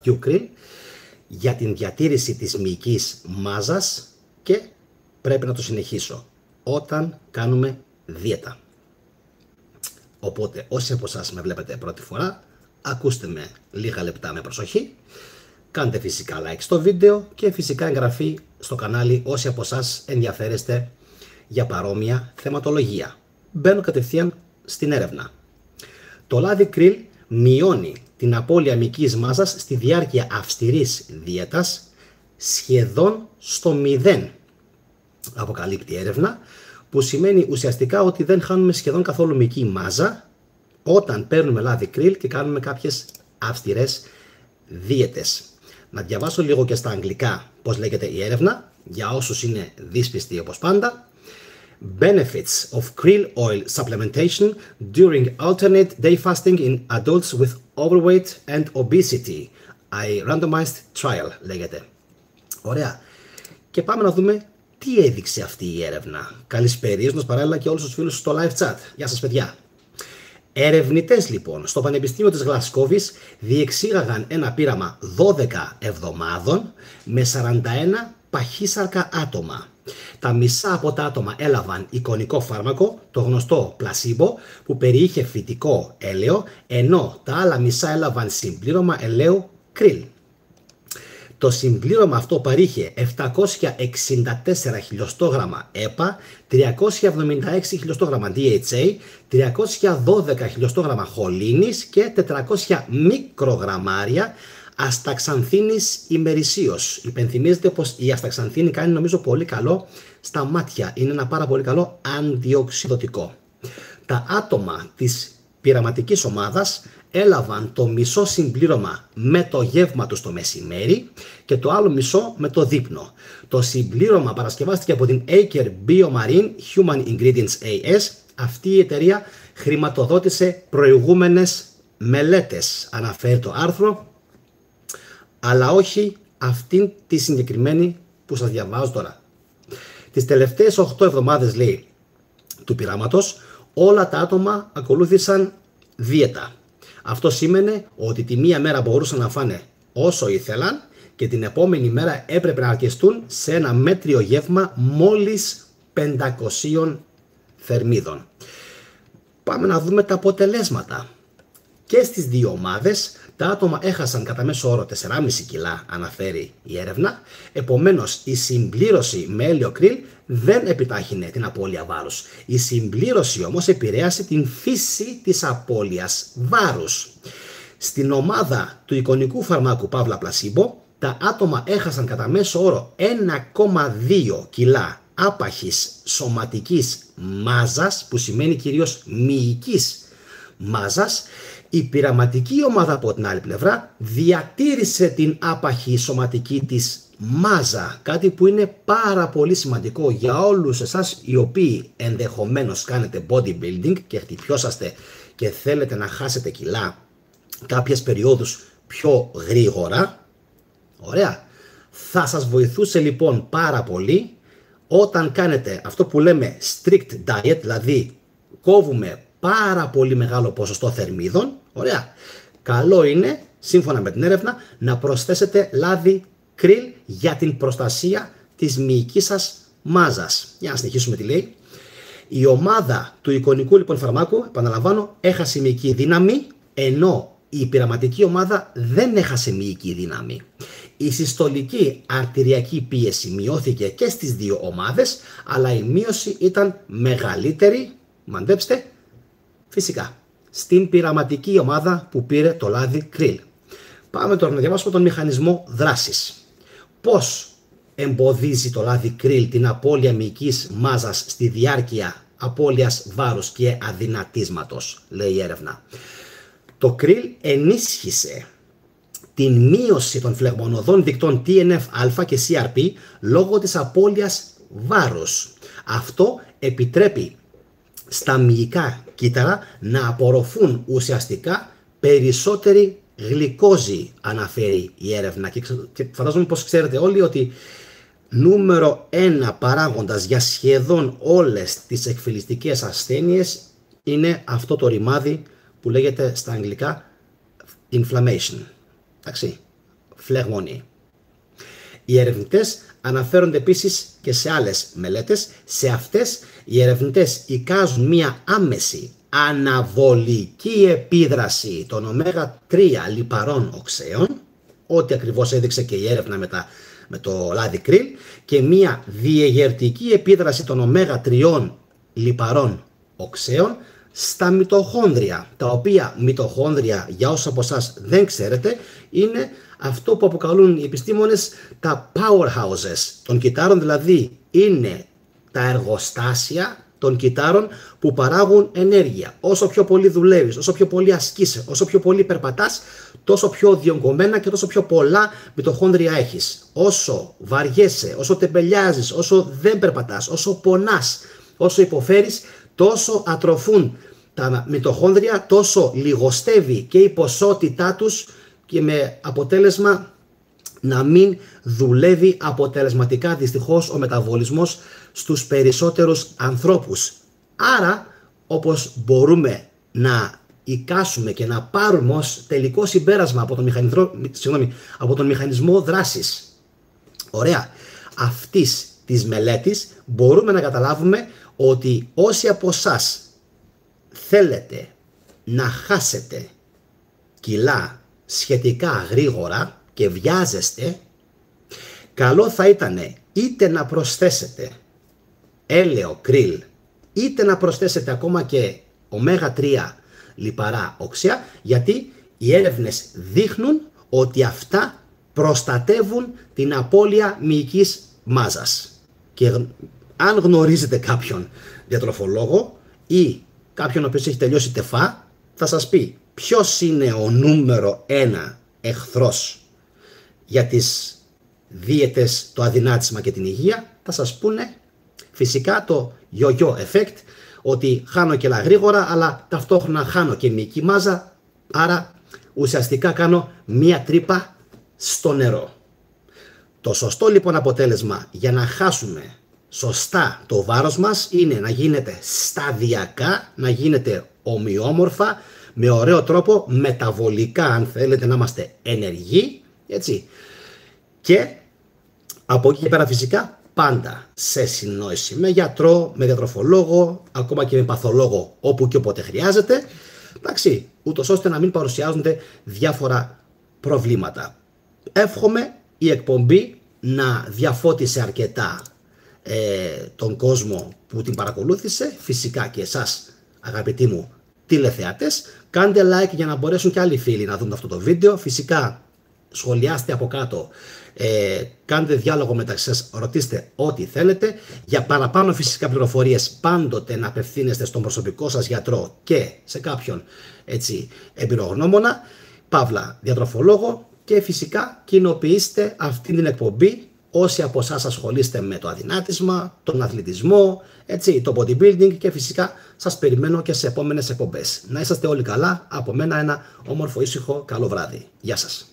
Krill για την διατήρηση της μυϊκής μάζας και πρέπει να το συνεχίσω όταν κάνουμε δίαιτα. Οπότε όσοι από εσάς με βλέπετε πρώτη φορά, ακούστε με λίγα λεπτά με προσοχή, κάντε φυσικά like στο βίντεο και φυσικά εγγραφή στο κανάλι όσοι από εσάς ενδιαφέρεστε για παρόμοια θεματολογία. Μπαίνω κατευθείαν στην έρευνα. Το λάδι Krill μειώνει την απώλεια μυϊκής μάζας στη διάρκεια αυστηρής δίαιτας σχεδόν στο 0. Αποκαλύπτει η έρευνα, που σημαίνει ουσιαστικά ότι δεν χάνουμε σχεδόν καθόλου μυϊκή μάζα όταν παίρνουμε λάδι Krill και κάνουμε κάποιες αυστηρές δίαιτες. Να διαβάσω λίγο και στα αγγλικά πώς λέγεται η έρευνα, για όσους είναι δύσπιστοι όπως πάντα. Benefits of krill oil supplementation during alternate day fasting in adults with overweight and obesity. A randomized trial λέγεται. Ωραία. Και πάμε να δούμε τι έδειξε αυτή η έρευνα. Καλησπερίζοντας παράλληλα και όλους τους φίλους στο live chat. Γεια σας παιδιά. Ερευνητές λοιπόν στο Πανεπιστήμιο της Γλασκόβης διεξήγαγαν ένα πείραμα 12 εβδομάδων με 41 παχύσαρκα άτομα. Τα μισά από τα άτομα έλαβαν εικονικό φάρμακο, το γνωστό πλασίμπο, που περιείχε φυτικό έλαιο, ενώ τα άλλα μισά έλαβαν συμπλήρωμα ελαίου Krill. Το συμπλήρωμα αυτό παρήχε 764 χιλιοστόγραμμα ΕΠΑ, 376 χιλιοστόγραμμα DHA, 312 χιλιοστόγραμμα χολίνης και 400 μικρογραμμάρια ασταξανθίνης ημερησίως. Υπενθυμίζεται πως η ασταξανθίνη κάνει νομίζω πολύ καλό στα μάτια. Είναι ένα πάρα πολύ καλό αντιοξυδωτικό. Τα άτομα της πειραματικής ομάδας έλαβαν το μισό συμπλήρωμα με το γεύμα τους το μεσημέρι και το άλλο μισό με το δείπνο. Το συμπλήρωμα παρασκευάστηκε από την Aker BioMarine Human Ingredients AS. Αυτή η εταιρεία χρηματοδότησε προηγούμενες μελέτες, αναφέρει το άρθρο, αλλά όχι αυτήν τη συγκεκριμένη που σας διαβάζω τώρα. Τις τελευταίες 8 εβδομάδες, λέει, του πειράματος, όλα τα άτομα ακολούθησαν δίαιτα. Αυτό σήμαινε ότι τη μία μέρα μπορούσαν να φάνε όσο ήθελαν και την επόμενη μέρα έπρεπε να αρκεστούν σε ένα μέτριο γεύμα μόλις 500 θερμίδων. Πάμε να δούμε τα αποτελέσματα. Και στις δύο ομάδες τα άτομα έχασαν κατά μέσο όρο 4,5 κιλά, αναφέρει η έρευνα. Επομένως η συμπλήρωση με έλαιο Krill δεν επιτάχυνε την απώλεια βάρους. Η συμπλήρωση όμως επηρέασε την φύση της απώλειας βάρους. Στην ομάδα του εικονικού φαρμάκου παύλα πλασίμπο, τα άτομα έχασαν κατά μέσο όρο 1,2 κιλά άπαχης σωματικής μάζας, που σημαίνει κυρίως μυϊκής μάζας. Η πειραματική ομάδα από την άλλη πλευρά διατήρησε την άπαχη σωματική της μάζα, κάτι που είναι πάρα πολύ σημαντικό για όλους εσάς οι οποίοι ενδεχομένως κάνετε bodybuilding και χτυπιόσαστε και θέλετε να χάσετε κιλά κάποιες περιόδους πιο γρήγορα. Ωραία. Θα σας βοηθούσε λοιπόν πάρα πολύ όταν κάνετε αυτό που λέμε strict diet, δηλαδή κόβουμε πάρα πολύ μεγάλο ποσοστό θερμίδων. Ωραία. Καλό είναι, σύμφωνα με την έρευνα, να προσθέσετε λάδι Krill για την προστασία της μυϊκής σας μάζας. Για να συνεχίσουμε τι λέει. Η ομάδα του εικονικού λοιπόν φαρμάκου, επαναλαμβάνω, έχασε μυϊκή δύναμη, ενώ η πειραματική ομάδα δεν έχασε μυϊκή δύναμη. Η συστολική αρτηριακή πίεση μειώθηκε και στις δύο ομάδες, αλλά η μείωση ήταν μεγαλύτερη, μαντέψτε, φυσικά, στην πειραματική ομάδα που πήρε το λάδι Krill. Πάμε τώρα να διαβάσουμε τον μηχανισμό δράσης. Πώς εμποδίζει το λάδι Krill την απώλεια μυϊκής μάζας στη διάρκεια απώλειας βάρους και αδυνατίσματος, λέει η έρευνα. Το Krill ενίσχυσε την μείωση των φλεγμονωδών δικτών TNF-α και CRP λόγω της απώλειας βάρους. Αυτό επιτρέπει στα μυϊκά κύτταρα να απορροφούν ουσιαστικά περισσότερη γλυκόζη, αναφέρει η έρευνα. Και φαντάζομαι πως ξέρετε όλοι ότι νούμερο 1 παράγοντας για σχεδόν όλες τις εκφυλιστικές ασθένειες είναι αυτό το ρημάδι που λέγεται στα αγγλικά inflammation. Εντάξει, φλεγμονή. Οι ερευνητές αναφέρονται επίσης και σε άλλες μελέτες. Σε αυτές οι ερευνητές εικάζουν μία άμεση αναβολική επίδραση των ω3 λιπαρών οξέων, ό,τι ακριβώς έδειξε και η έρευνα με το λάδι κρίλ, και μία διεγερτική επίδραση των ω3 λιπαρών οξέων στα μυτοχόνδρια, τα οποία μυτοχόνδρια, για όσους από εσάς δεν ξέρετε, είναι αυτό που αποκαλούν οι επιστήμονες τα powerhouses των κυττάρων, δηλαδή είναι τα εργοστάσια των κυττάρων που παράγουν ενέργεια. Όσο πιο πολύ δουλεύεις, όσο πιο πολύ ασκείσαι, όσο πιο πολύ περπατάς, τόσο πιο διογκωμένα και τόσο πιο πολλά μυτοχόνδρια έχεις. Όσο βαριέσαι, όσο τεμπελιάζεις, όσο δεν περπατάς, όσο πονάς, όσο υποφέρεις, τόσο ατροφούν τα μυτοχόνδρια, τόσο λιγοστεύει και η ποσότητά τους, και με αποτέλεσμα να μην δουλεύει αποτελεσματικά δυστυχώς ο μεταβολισμός στους περισσότερους ανθρώπους. Άρα, όπως μπορούμε να εικάσουμε και να πάρουμε ως τελικό συμπέρασμα από τον μηχανισμό δράσης, ωραία, αυτής της μελέτης, μπορούμε να καταλάβουμε ότι όσοι από εσάς θέλετε να χάσετε κιλά σχετικά γρήγορα και βιάζεστε, καλό θα ήταν είτε να προσθέσετε έλαιο κρίλ, είτε να προσθέσετε ακόμα και ω3 λιπαρά οξέα, γιατί οι έρευνες δείχνουν ότι αυτά προστατεύουν την απώλεια μυϊκής μάζας. Και αν γνωρίζετε κάποιον διατροφολόγο ή κάποιον ο οποίος έχει τελειώσει τεφά, θα σας πει ποιος είναι ο νούμερο 1 εχθρός για τις δίαιτες, το αδυνάτισμα και την υγεία. Θα σας πούνε φυσικά το yo-yo effect, ότι χάνω κιλά γρήγορα, αλλά ταυτόχρονα χάνω και μυϊκή μάζα, άρα ουσιαστικά κάνω μία τρύπα στο νερό. Το σωστό λοιπόν αποτέλεσμα για να χάσουμε σωστά το βάρος μας είναι να γίνεται σταδιακά, να γίνεται ομοιόμορφα, με ωραίο τρόπο, μεταβολικά, αν θέλετε να είμαστε ενεργοί, έτσι. Και από εκεί και πέρα φυσικά πάντα σε συνεννόηση με γιατρό, με διατροφολόγο, ακόμα και με παθολόγο όπου και όποτε χρειάζεται, εντάξει, ούτως ώστε να μην παρουσιάζονται διάφορα προβλήματα. Εύχομαι η εκπομπή να διαφώτισε αρκετά τον κόσμο που την παρακολούθησε, φυσικά και εσάς αγαπητοί μου τηλεθεατές. Κάντε like για να μπορέσουν και άλλοι φίλοι να δουν αυτό το βίντεο. Φυσικά σχολιάστε από κάτω, κάντε διάλογο μεταξύ σας, ρωτήστε ό,τι θέλετε. Για παραπάνω φυσικά πληροφορίες πάντοτε να απευθύνεστε στον προσωπικό σας γιατρό και σε κάποιον έτσι εμπειρογνώμονα, παύλα διατροφολόγο, και φυσικά κοινοποιήστε αυτή την εκπομπή όσοι από εσάς ασχολείστε με το αδυνάτισμα, τον αθλητισμό, έτσι, το bodybuilding, και φυσικά σας περιμένω και σε επόμενες εκπομπές. Να είσαστε όλοι καλά, από μένα ένα όμορφο ήσυχο καλό βράδυ. Γεια σας.